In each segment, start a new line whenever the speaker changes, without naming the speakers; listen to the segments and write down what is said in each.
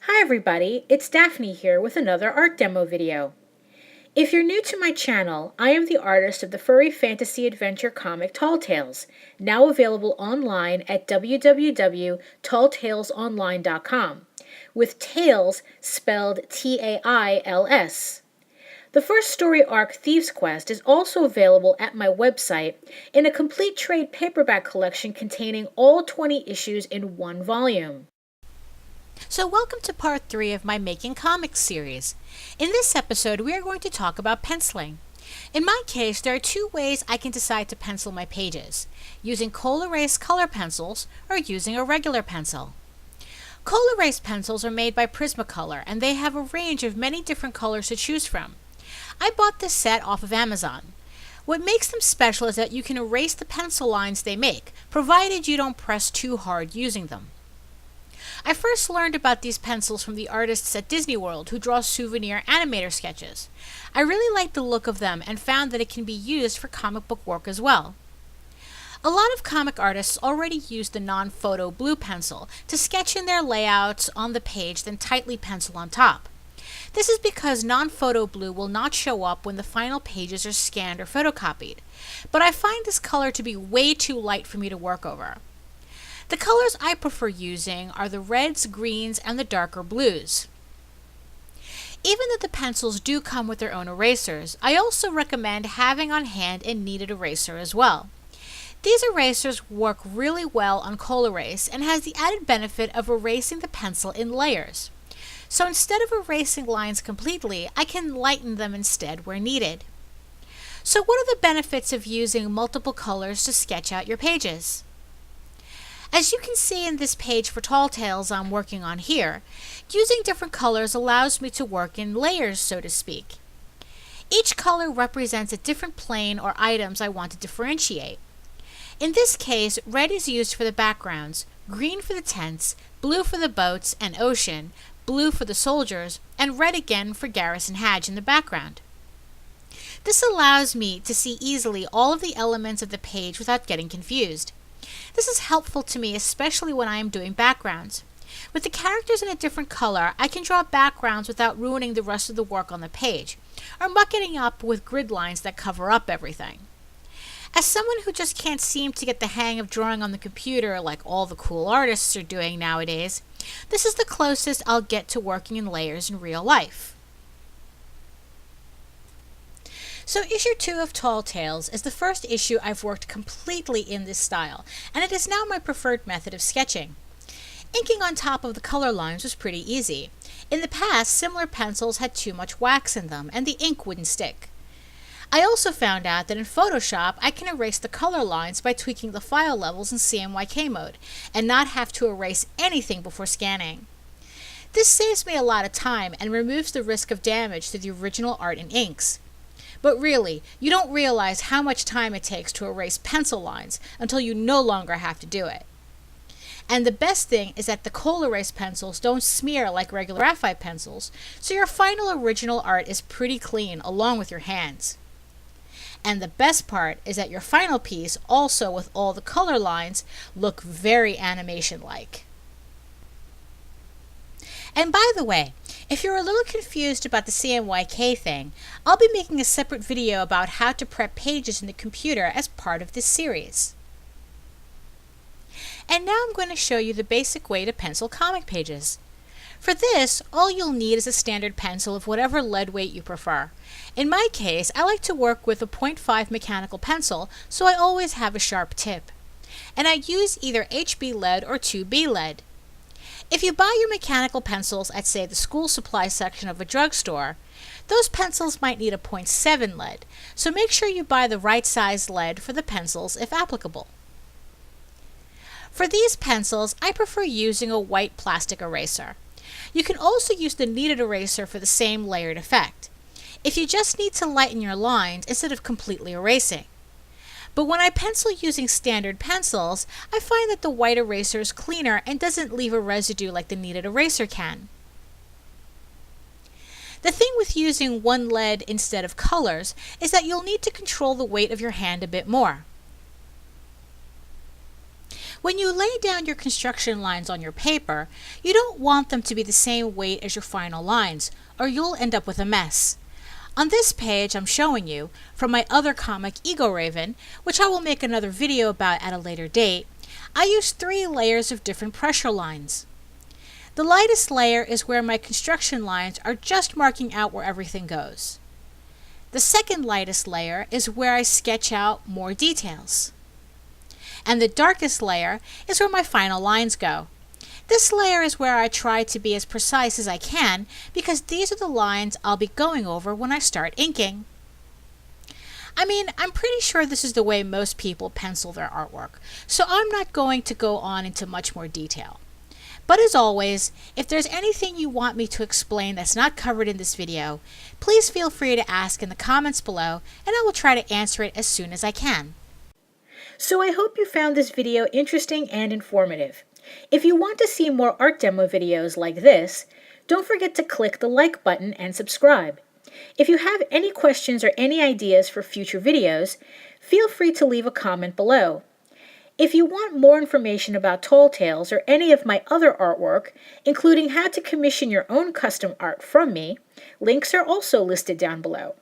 Hi everybody, it's Daphne here with another art demo video. If you're new to my channel, I am the artist of the furry fantasy adventure comic Tall Tales, now available online at www.talltalesonline.com, with Tales spelled T-A-I-L-S. The first story arc, Thieves' Quest, is also available at my website in a complete trade paperback collection containing all 20 issues in one volume.
So welcome to part 3 of my Making Comics series. In this episode, we are going to talk about penciling. In my case, there are two ways I can decide to pencil my pages, using Kohl Erase color pencils or using a regular pencil. Kohl Erase pencils are made by Prismacolor and they have a range of many different colors to choose from. I bought this set off of Amazon. What makes them special is that you can erase the pencil lines they make, provided you don't press too hard using them. I first learned about these pencils from the artists at Disney World who draw souvenir animator sketches. I really liked the look of them and found that it can be used for comic book work as well. A lot of comic artists already use the non-photo blue pencil to sketch in their layouts on the page, then tightly pencil on top. This is because non-photo blue will not show up when the final pages are scanned or photocopied, but I find this color to be way too light for me to work over. The colors I prefer using are the reds, greens, and the darker blues. Even though the pencils do come with their own erasers, I also recommend having on hand a kneaded eraser as well. These erasers work really well on Kohl Erase and has the added benefit of erasing the pencil in layers. So instead of erasing lines completely, I can lighten them instead where needed. So what are the benefits of using multiple colors to sketch out your pages? As you can see in this page for Tall Tales I'm working on here, using different colors allows me to work in layers, so to speak. Each color represents a different plane or items I want to differentiate. In this case, red is used for the backgrounds, green for the tents, blue for the boats and ocean, blue for the soldiers, and red again for Garrison Hadge in the background. This allows me to see easily all of the elements of the page without getting confused. This is helpful to me, especially when I am doing backgrounds. With the characters in a different color, I can draw backgrounds without ruining the rest of the work on the page, or mucking up with grid lines that cover up everything. As someone who just can't seem to get the hang of drawing on the computer like all the cool artists are doing nowadays, this is the closest I'll get to working in layers in real life. So issue 2 of Tall Tales is the first issue I've worked completely in this style, and it is now my preferred method of sketching. Inking on top of the color lines was pretty easy. In the past, similar pencils had too much wax in them, and the ink wouldn't stick. I also found out that in Photoshop, I can erase the color lines by tweaking the file levels in CMYK mode, and not have to erase anything before scanning. This saves me a lot of time and removes the risk of damage to the original art and inks. But really, you don't realize how much time it takes to erase pencil lines until you no longer have to do it. And the best thing is that the Kohl Erase pencils don't smear like regular graphite pencils, so your final original art is pretty clean along with your hands. And the best part is that your final piece, also with all the color lines, look very animation-like. And by the way, if you're a little confused about the CMYK thing, I'll be making a separate video about how to prep pages in the computer as part of this series. And now I'm going to show you the basic way to pencil comic pages. For this, all you'll need is a standard pencil of whatever lead weight you prefer. In my case, I like to work with a 0.5 mechanical pencil, so I always have a sharp tip. And I use either HB lead or 2B lead. If you buy your mechanical pencils at, say, the school supply section of a drugstore, those pencils might need a 0.7 lead, so make sure you buy the right size lead for the pencils if applicable. For these pencils, I prefer using a white plastic eraser. You can also use the kneaded eraser for the same layered effect, if you just need to lighten your lines instead of completely erasing. But when I pencil using standard pencils, I find that the white eraser is cleaner and doesn't leave a residue like the kneaded eraser can. The thing with using one lead instead of colors is that you'll need to control the weight of your hand a bit more. When you lay down your construction lines on your paper, you don't want them to be the same weight as your final lines, or you'll end up with a mess. On this page I'm showing you, from my other comic Ego Raven, which I will make another video about at a later date, I used 3 layers of different pressure lines. The lightest layer is where my construction lines are just marking out where everything goes. The second lightest layer is where I sketch out more details. And the darkest layer is where my final lines go. This layer is where I try to be as precise as I can because these are the lines I'll be going over when I start inking. I mean, I'm pretty sure this is the way most people pencil their artwork, so I'm not going to go on into much more detail. But as always, if there's anything you want me to explain that's not covered in this video, please feel free to ask in the comments below and I will try to answer it as soon as I can.
So I hope you found this video interesting and informative. If you want to see more art demo videos like this, don't forget to click the like button and subscribe. If you have any questions or any ideas for future videos, feel free to leave a comment below. If you want more information about Tall Tales or any of my other artwork, including how to commission your own custom art from me, links are also listed down below.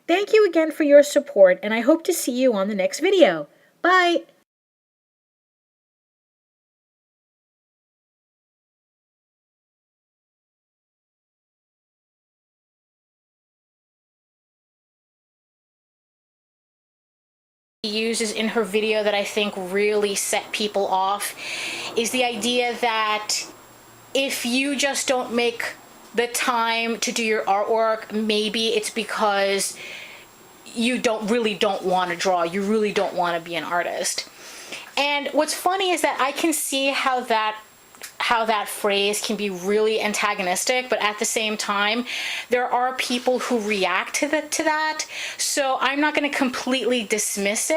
Thank you again for your support, and I hope to see you on the next video. Bye! Uses in her video that I think really set people off is the idea that if you just don't make the time to do your artwork, maybe it's because you really don't want to draw, you really don't want to be an artist. And what's funny is that I can see how that phrase can be really antagonistic, but at the same time, there are people who react to that, so I'm not going to completely dismiss it.